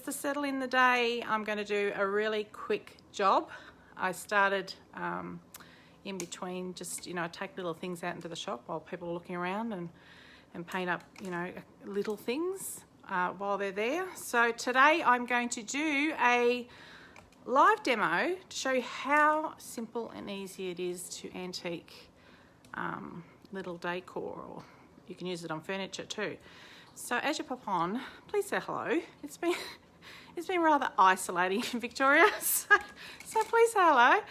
To settle in the day, I'm going to do a really quick job. I started in between, just, you know, take little things out into the shop while people are looking around and paint up, you know, little things while they're there. So today I'm going to do a live demo to show you how simple and easy it is to antique little decor, or you can use it on furniture too. So as you pop on, please say hello. It's been rather isolating in Victoria, so please say hello.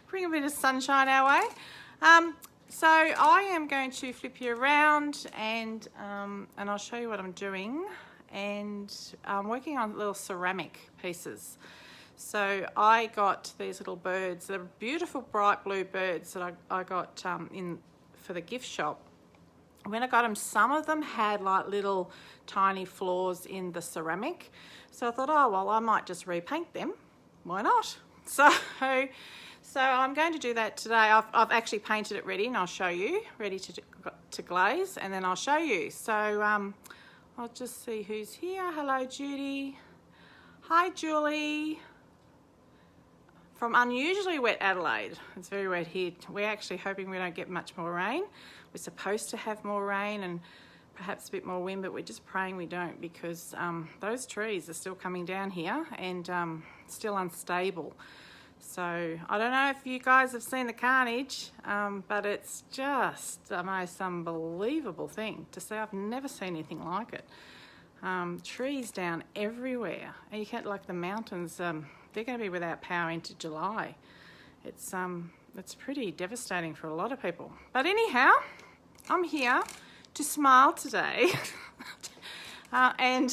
Bring a bit of sunshine our way. So I am going to flip you around and I'll show you what I'm doing. And I'm working on little ceramic pieces. So I got these little birds. They're beautiful bright blue birds that I got in for the gift shop. When I got them, some of them had like little tiny flaws in the ceramic. So I thought, oh, well, I might just repaint them. Why not? So I'm going to do that today. I've actually painted it ready, and I'll show you, ready to glaze, and then I'll show you. So I'll just see who's here. Hello, Judy. Hi, Julie. From unusually wet Adelaide. It's very wet here. We're actually hoping we don't get much more rain. We're supposed to have more rain and perhaps a bit more wind, but we're just praying we don't, because those trees are still coming down here and still unstable. So I don't know if you guys have seen the carnage, but it's just the most unbelievable thing to see. I've never seen anything like it. Trees down everywhere, and you can't, like the mountains, they're going to be without power into July. It's pretty devastating for a lot of people. But anyhow, I'm here to smile today and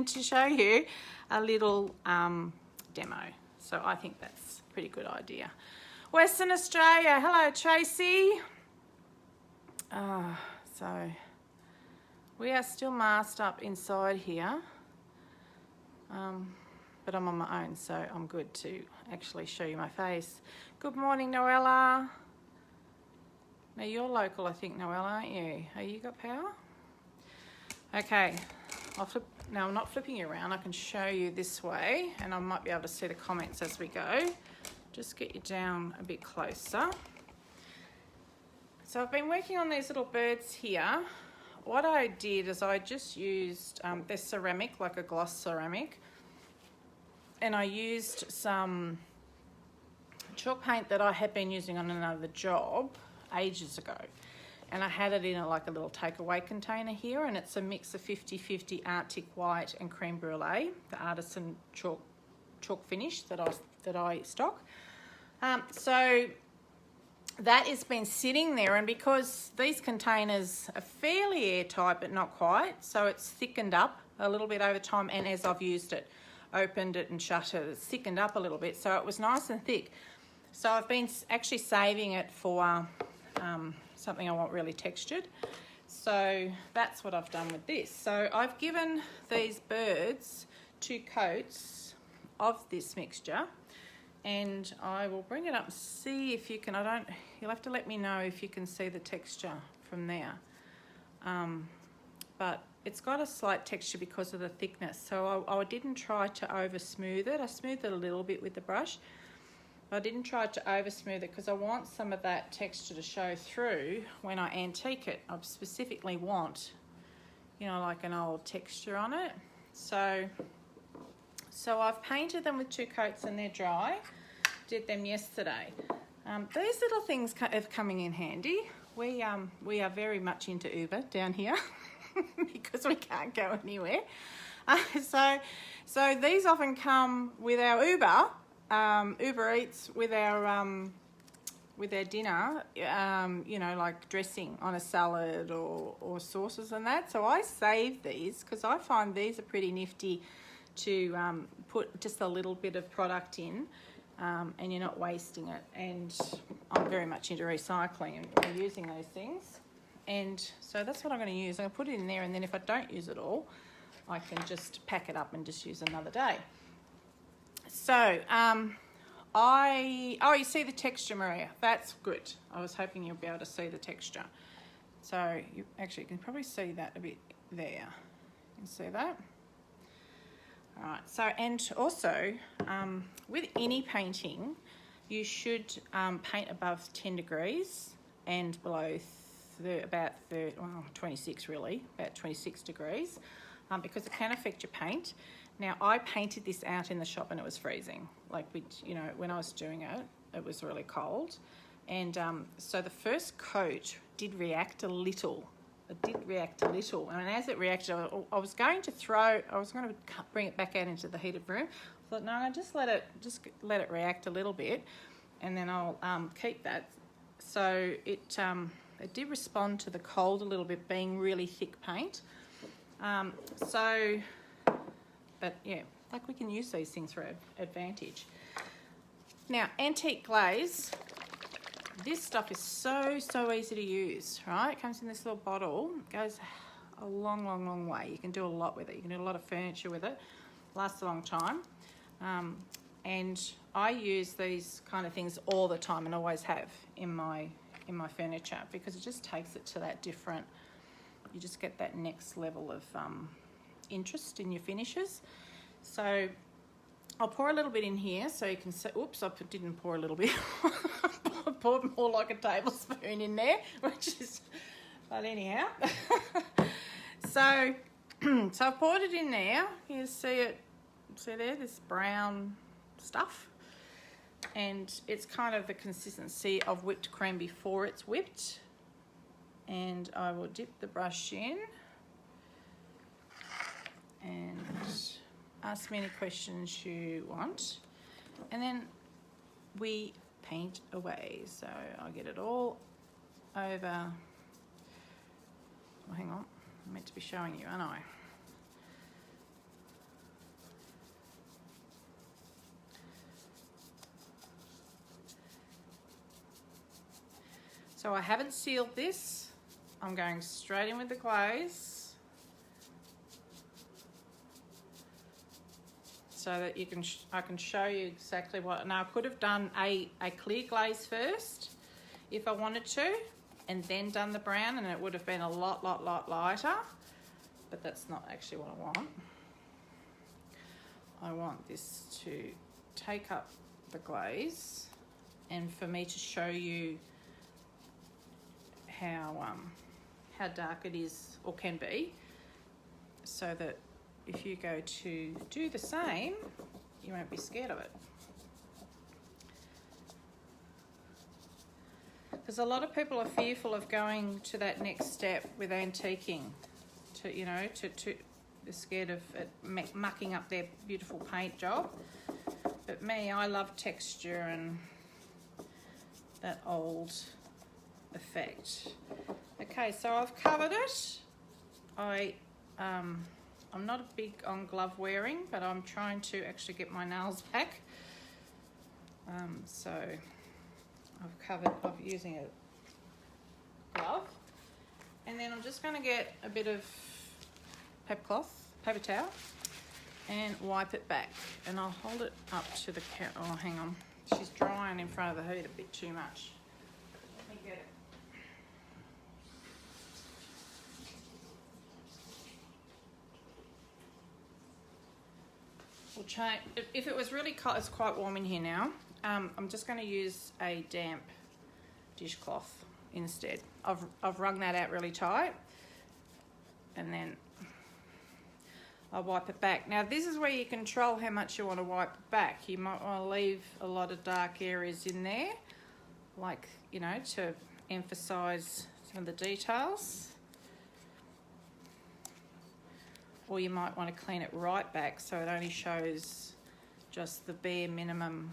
to show you a little demo. So I think that's a pretty good idea. Western Australia, hello Tracy. So we are still masked up inside here, but I'm on my own, so I'm good to actually show you my face. Good morning, Noella. Now you're local, I think, Noella, aren't you? Oh, you got power? Okay, I'll flip. Now I'm not flipping you around. I can show you this way, and I might be able to see the comments as we go. Just get you down a bit closer. So I've been working on these little birds here. What I did is I just used this ceramic, like a gloss ceramic, and I used some chalk paint that I had been using on another job ages ago, and I had it in like a little takeaway container here, and it's a mix of 50-50 Arctic White and Creme Brulee, the Artisan Chalk Finish that I stock. So that has been sitting there, and because these containers are fairly airtight but not quite, so it's thickened up a little bit over time, and as I've used it, opened it and shut it, it's thickened up a little bit, so it was nice and thick. So I've been actually saving it for something I want really textured. So that's what I've done with this. So I've given these birds 2 coats of this mixture, and I will bring it up and see if you can. You'll have to let me know if you can see the texture from there. But it's got a slight texture because of the thickness. So I didn't try to over smooth it. I smoothed it a little bit with the brush. I didn't try to over smooth it because I want some of that texture to show through when I antique it. I specifically want, you know, like an old texture on it. So I've painted them with 2 coats and they're dry. Did them yesterday. These little things are coming in handy. We are very much into Uber down here because we can't go anywhere. So these often come with our Uber Eats with our dinner, you know, like dressing on a salad or sauces and that. So I save these because I find these are pretty nifty to put just a little bit of product in, and you're not wasting it. And I'm very much into recycling and using those things. And so that's what I'm going to use. I'm going to put it in there, and then if I don't use it all, I can just pack it up and just use another day. So you see the texture, Maria. That's good. I was hoping you'll be able to see the texture. So you can probably see that a bit there. You can see that. All right, so, and also with any painting, you should paint above 10 degrees and below about 26 really, about 26 degrees, because it can affect your paint. Now, I painted this out in the shop and it was freezing. Like, when I was doing it, it was really cold. And so the first coat did react a little. It did react a little. And as it reacted, I was going to bring it back out into the heated room. I thought, no, I'll just let it react a little bit, and then I'll keep that. So it did respond to the cold a little bit, being really thick paint. But yeah, like, we can use these things for advantage. Now, antique glaze. This stuff is so easy to use, right? It comes in this little bottle. It goes a long way. You can do a lot with it. You can do a lot of furniture with it. Lasts a long time. And I use these kind of things all the time, and always have in my furniture, because it just takes it to that different. You just get that next level of interest in your finishes. So I'll pour a little bit in here so you can see. Oops, I didn't pour a little bit. I poured more like a tablespoon in there, but anyhow. So I've poured it in there. You see there, this brown stuff. And it's kind of the consistency of whipped cream before it's whipped. And I will dip the brush in and ask me any questions you want. And then we paint away. So I'll get it all over. Oh, hang on, I'm meant to be showing you, aren't I? So I haven't sealed this. I'm going straight in with the glaze, so that I can show you exactly what. Now, I could have done a clear glaze first if I wanted to, and then done the brown, and it would have been a lot lighter, but that's not actually what I want. I want this to take up the glaze, and for me to show you how dark it is or can be, so that if you go to do the same, you won't be scared of it. Because a lot of people are fearful of going to that next step with antiquing, they're scared of it mucking up their beautiful paint job. But me, I love texture and that old effect. Okay, so I've covered it. I'm not big on glove wearing, but I'm trying to actually get my nails back. So I've covered of using a glove, and then I'm just going to get a bit of paper towel, and wipe it back. And I'll hold it up to the oh, hang on, she's drying in front of the heat a bit too much. Let me get it. We'll change. If it was really cold, it's quite warm in here now. I'm just going to use a damp dishcloth instead. I've wrung that out really tight, and then I'll wipe it back. Now, this is where you control how much you want to wipe it back. You might want to leave a lot of dark areas in there, like, to emphasize some of the details. Or you might want to clean it right back so it only shows just the bare minimum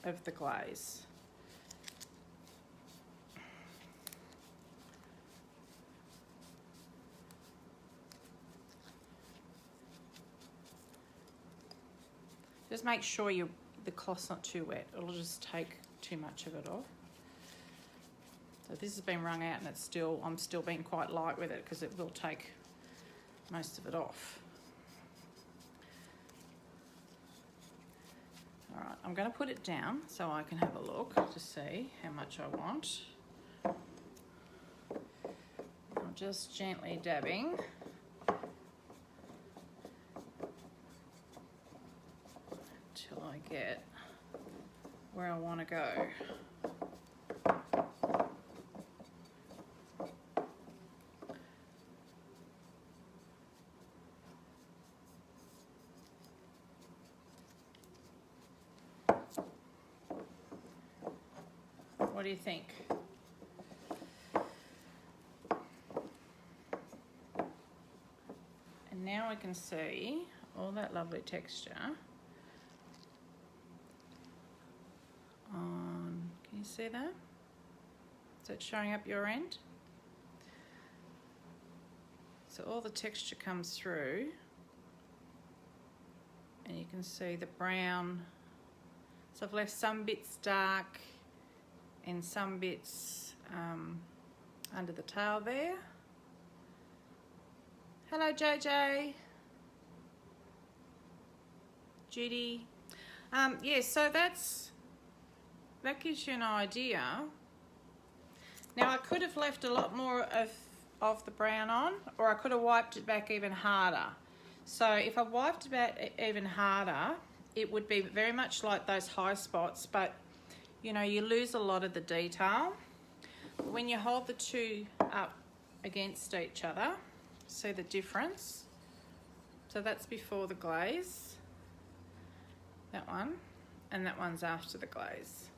of the glaze. Just make sure the cloth's not too wet. It'll just take too much of it off. So this has been wrung out, and I'm still being quite light with it because it will take most of it off. All right, I'm going to put it down so I can have a look to see how much I want. I'm just gently dabbing. get where I want to go. What do you think? And now we can see all that lovely texture on, can you see that? Is it showing up your end? So all the texture comes through and you can see the brown. So I've left some bits dark and some bits under the tail there. Hello JJ, Judy. Yeah, so that gives you an idea. Now I could have left a lot more of the brown on, or I could have wiped it back even harder. So if I wiped it back even harder, it would be very much like those high spots, but you know, you lose a lot of the detail. When you hold the two up against each other, see the difference? So that's before the glaze, that one, and that one's after the glaze.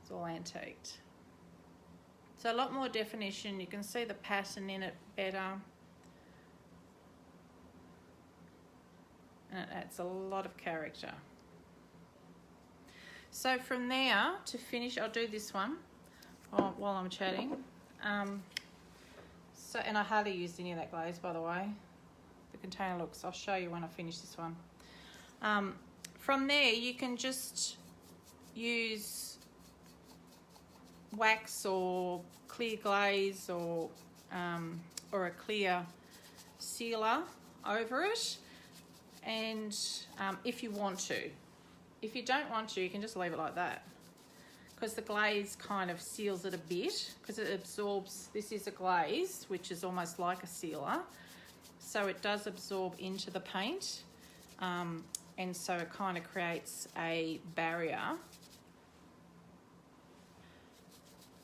It's all antiqued. So a lot more definition, you can see the pattern in it better. And it adds a lot of character. So from there to finish, I'll do this one while I'm chatting. So, and I hardly used any of that glaze, by the way. The container looks, I'll show you when I finish this one. From there, you can just use wax or clear glaze or a clear sealer over it, and if you want to. If you don't want to, you can just leave it like that, because the glaze kind of seals it a bit, because it absorbs. This is a glaze, which is almost like a sealer, so it does absorb into the paint, and so it kind of creates a barrier,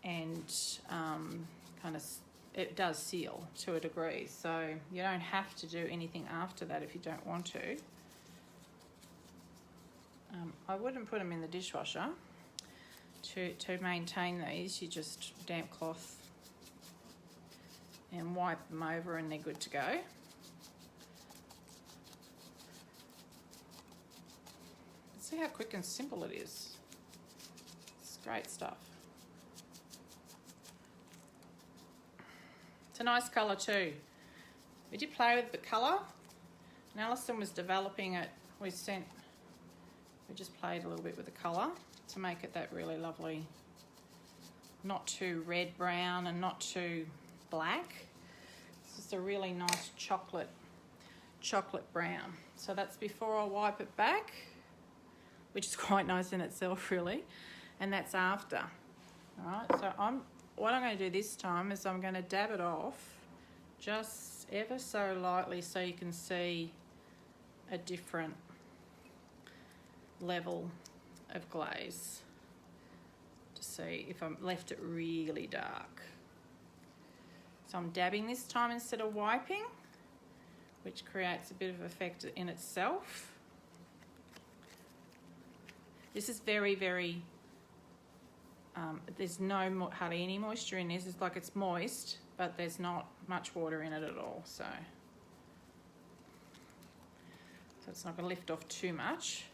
and kind of it does seal to a degree. So you don't have to do anything after that if you don't want to. I wouldn't put them in the dishwasher. To maintain these, you just damp cloth and wipe them over and they're good to go. See how quick and simple it is. It's great stuff. It's a nice colour too. We did play with the colour. And Alison was developing it. We just played a little bit with the colour to make it that really lovely, not too red brown and not too black. It's just a really nice chocolate brown. So that's before I wipe it back, which is quite nice in itself really, and that's after. All right, so what I'm going to do this time is I'm going to dab it off just ever so lightly so you can see a different level of glaze, to see if I've left it really dark. So I'm dabbing this time instead of wiping, which creates a bit of effect in itself. This is very, very, there's hardly any moisture in this. It's like it's moist, but there's not much water in it at all. So it's not going to lift off too much.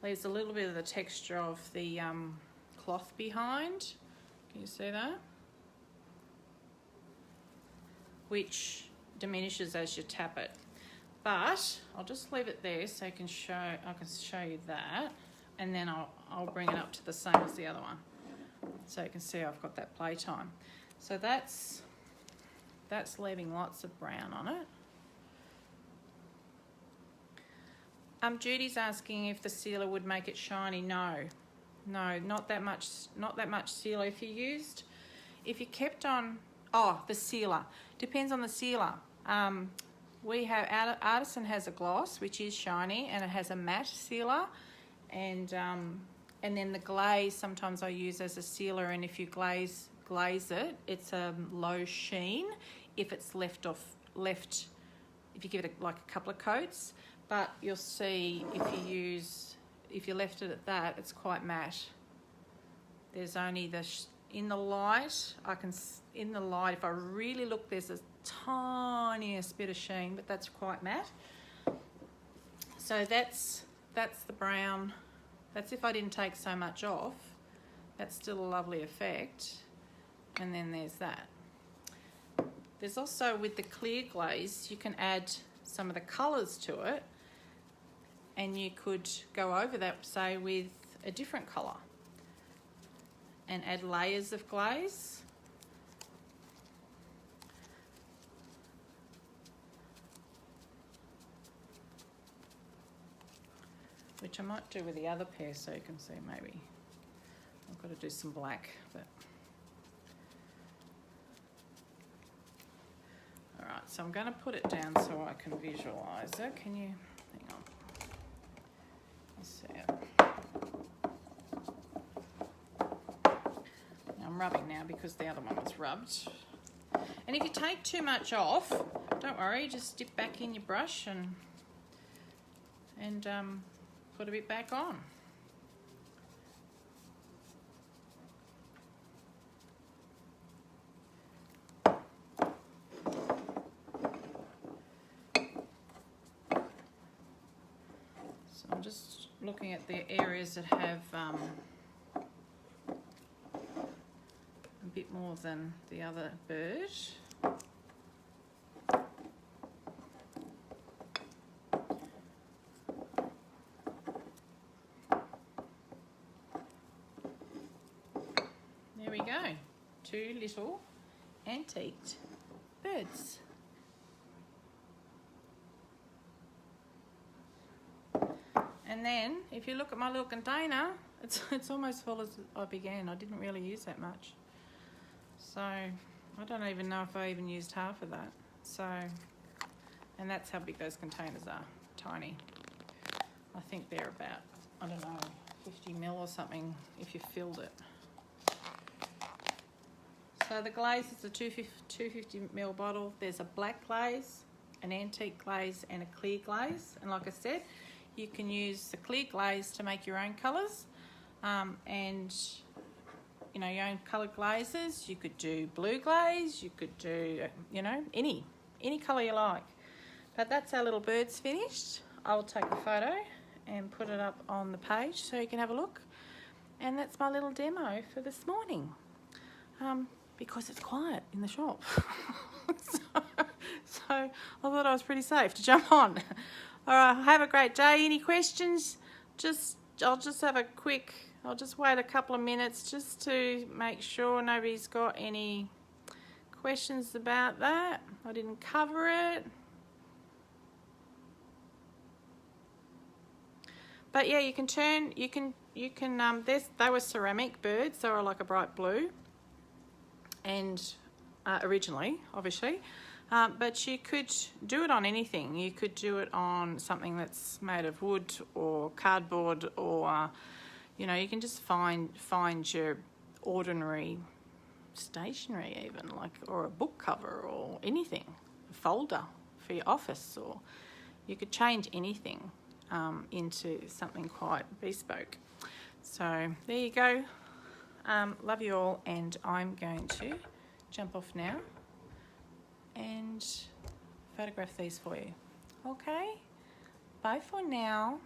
Leaves a little bit of the texture of the cloth behind. Can you see that? Which diminishes as you tap it. But I'll just leave it there so I can show you that, and then I'll bring it up to the same as the other one, so you can see I've got that playtime. So that's leaving lots of brown on it. Judy's asking if the sealer would make it shiny. No, not that much sealer. If you kept on, the sealer, depends on the sealer. We have, Artisan has a gloss, which is shiny, and it has a matte sealer, and then the glaze sometimes I use as a sealer, and if you glaze it, it's a low sheen if it's left if you give it like a couple of coats, but you'll see if you left it at that, it's quite matte. There's only in the light, if I really look, there's a tiniest bit of sheen, but that's quite matte. So that's the brown. That's if I didn't take so much off. That's still a lovely effect. And then there's that. There's also, with the clear glaze, you can add some of the colours to it, and you could go over that, say, with a different colour and add layers of glaze. Which I might do with the other pair so you can see maybe. I've got to do some black, but. All right, so I'm going to put it down so I can visualise it. Can you, hang on. Let's see it. I'm rubbing now because the other one was rubbed. And if you take too much off, don't worry, just dip back in your brush and put a bit back on. So I'm just looking at the areas that have a bit more than the other bird. There we go, 2 little antiqued birds. And then, if you look at my little container, it's almost full as I began. I didn't really use that much. So, I don't even know if I even used half of that. So, and that's how big those containers are, tiny. I think they're about, I don't know, 50 ml or something if you filled it. So the glaze is a 250 ml bottle. There's a black glaze, an antique glaze, and a clear glaze. And like I said, you can use the clear glaze to make your own colours, and you know, your own coloured glazes. You could do blue glaze. You could do, you know, any colour you like. But that's our little birds finished. I'll take a photo and put it up on the page so you can have a look. And that's my little demo for this morning. Because it's quiet in the shop. so I thought I was pretty safe to jump on. All right, have a great day. Any questions? I'll just wait a couple of minutes just to make sure nobody's got any questions about that. I didn't cover it. But yeah, you can they were ceramic birds. They were like a bright blue. And originally, obviously, but you could do it on anything. You could do it on something that's made of wood or cardboard, or you know, you can just find your ordinary stationery, even or a book cover or anything, a folder for your office, or you could change anything into something quite bespoke. So there you go. Love you all, and I'm going to jump off now and photograph these for you. Okay, bye for now.